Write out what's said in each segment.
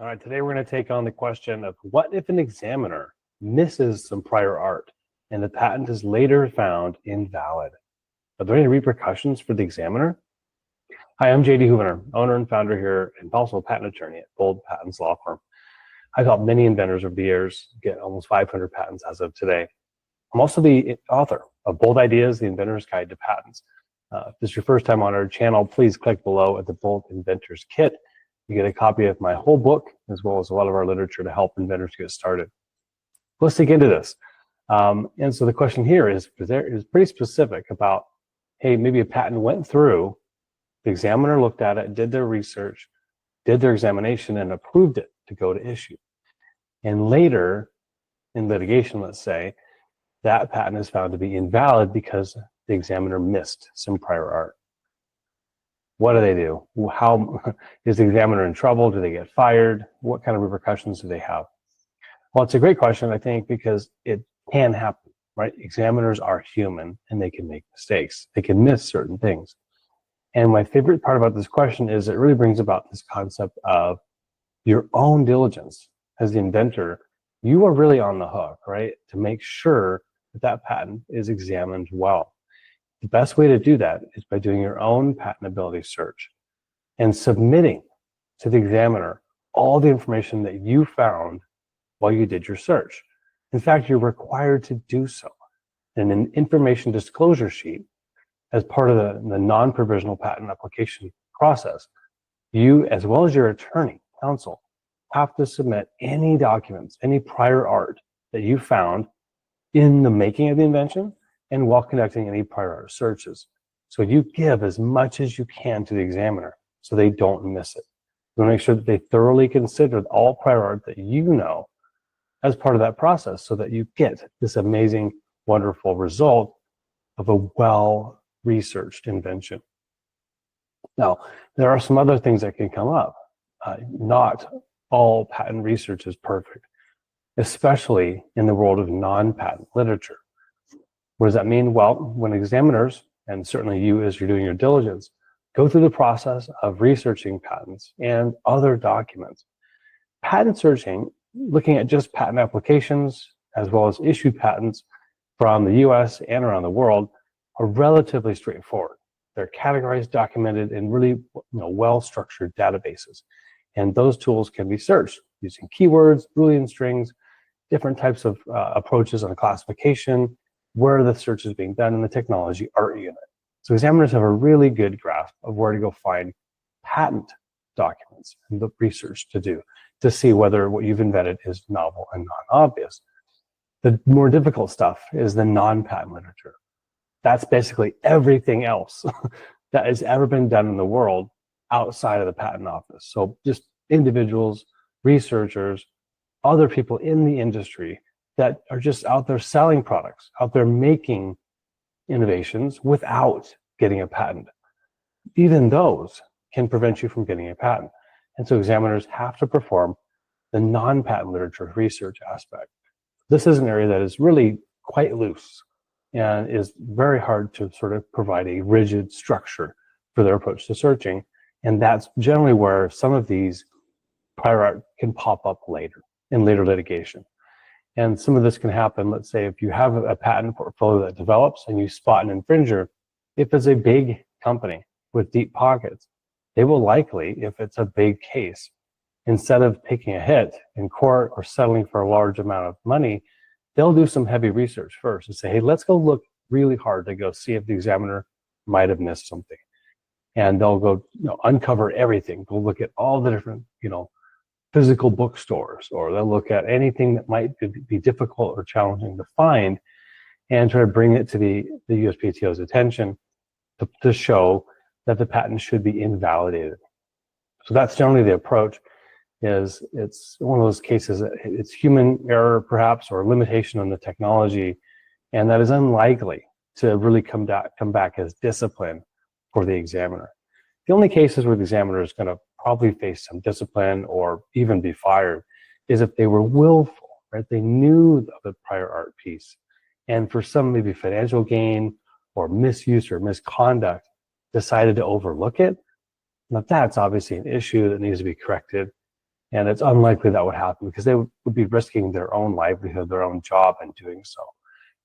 All right, today we're going to take on the question of what if an examiner misses some prior art and the patent is later found invalid? Are there any repercussions for the examiner? Hi, I'm JD Houvener, owner and founder here and also a patent attorney at Bold Patents Law Firm. I've helped many inventors over the years get almost 500 patents as of today. I'm also the author of Bold Ideas, the Inventor's Guide to Patents. If this is your first time on our channel, please click below at the Bold Inventors Kit. You get a copy of my whole book, as well as a lot of our literature to help inventors get started. Let's dig into this. And so the question here is pretty specific about, hey, maybe a patent went through, the examiner looked at it, did their research, did their examination, and approved it to go to issue. And later, in litigation, let's say, that patent is found to be invalid because the examiner missed some prior art. What do? How is the examiner in trouble? Do they get fired? What kind of repercussions do they have? Well, it's a great question, I think, because it can happen, right? Examiners are human and they can make mistakes. They can miss certain things. And my favorite part about this question is it really brings about this concept of your own diligence. As the inventor, you are really on the hook, right? To make sure that that patent is examined well. The best way to do that is by doing your own patentability search and submitting to the examiner all the information that you found while you did your search. In fact, you're required to do so. In an information disclosure sheet, as part of the non-provisional patent application process, you, as well as your attorney, counsel, have to submit any documents, any prior art that you found in the making of the invention and while conducting any prior art searches. So you give as much as you can to the examiner so they don't miss it. You want to make sure that they thoroughly consider all prior art that you know as part of that process so that you get this amazing, wonderful result of a well-researched invention. Now, there are some other things that can come up. Not all patent research is perfect, especially in the world of non-patent literature. What does that mean? Well, when examiners, and certainly you as you're doing your diligence, go through the process of researching patents and other documents, patent searching, looking at just patent applications as well as issued patents from the US and around the world, are relatively straightforward. They're categorized, documented, in really well-structured databases. And those tools can be searched using keywords, Boolean strings, different types of approaches on classification, where the search is being done in the technology art unit. So examiners have a really good grasp of where to go find patent documents and the research to do to see whether what you've invented is novel and non-obvious. The more difficult stuff is the non-patent literature. That's basically everything else that has ever been done in the world outside of the patent office. So just individuals, researchers, other people in the industry that are just out there selling products, out there making innovations without getting a patent. Even those can prevent you from getting a patent. And so examiners have to perform the non-patent literature research aspect. This is an area that is really quite loose and is very hard to sort of provide a rigid structure for their approach to searching. And that's generally where some of these prior art can pop up later in later litigation. And some of this can happen, let's say, if you have a patent portfolio that develops and you spot an infringer, if it's a big company with deep pockets, they will likely, if it's a big case, instead of taking a hit in court or settling for a large amount of money, they'll do some heavy research first and say, hey, let's go look really hard to go see if the examiner might have missed something. And they'll go uncover everything. They'll look at all the different, physical bookstores, or they'll look at anything that might be difficult or challenging to find and try to bring it to the USPTO's attention to show that the patent should be invalidated. So that's generally the approach. It's one of those cases that it's human error perhaps, or limitation on the technology, and that is unlikely to really come back as discipline for the examiner. The only cases where the examiner is going to probably face some discipline or even be fired is if they were willful, right? They knew of the prior art piece, and for some maybe financial gain or misuse or misconduct decided to overlook it. Now that's obviously an issue that needs to be corrected. And it's unlikely that would happen because they would be risking their own livelihood, their own job in doing so.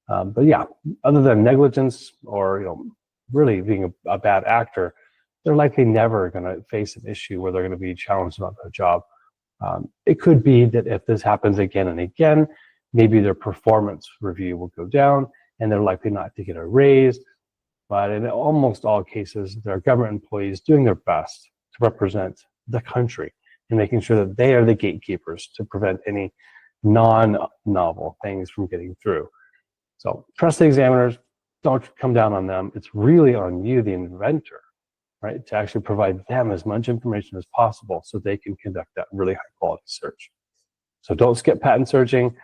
But yeah, other than negligence or really being a bad actor, they're likely never going to face an issue where they're going to be challenged about their job. It could be that if this happens again and again, maybe their performance review will go down and they're likely not to get a raise. But in almost all cases, they're government employees doing their best to represent the country and making sure that they are the gatekeepers to prevent any non-novel things from getting through. So trust the examiners, don't come down on them. It's really on you, the inventor, right, to actually provide them as much information as possible so they can conduct that really high quality search. So don't skip patent searching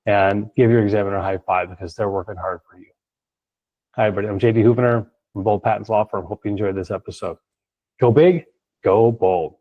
and give your examiner a high five because they're working hard for you. Hi, everybody. I'm JD Houvener from Bold Patents Law Firm. Hope you enjoyed this episode. Go big, go bold.